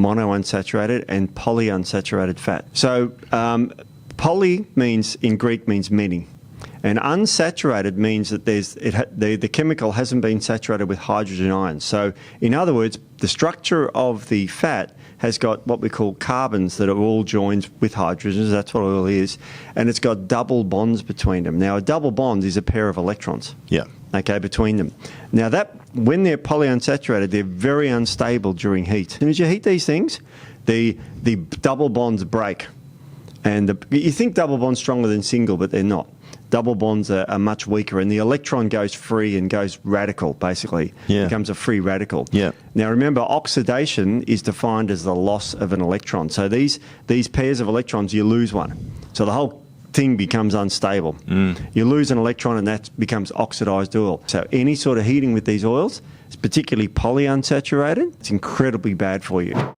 monounsaturated, and polyunsaturated fat. So poly means, in Greek, means many. And unsaturated means that the chemical hasn't been saturated with hydrogen ions. So, in other words, the structure of the fat has got what we call carbons that are all joined with hydrogens. That's what oil is. And it's got double bonds between them. Now, a double bond is a pair of electrons. Yeah. Okay, between them. Now, when they're polyunsaturated, they're very unstable during heat. And as you heat these things, the double bonds break. And you think double bonds stronger than single, but they're not. Double bonds are much weaker, and the electron goes free and goes radical, basically. Yeah. Becomes a free radical. Yeah. Now, remember, oxidation is defined as the loss of an electron. So these pairs of electrons, you lose one. So the whole thing becomes unstable. You lose an electron, and that becomes oxidized oil. So any sort of heating with these oils, particularly polyunsaturated, it's incredibly bad for you.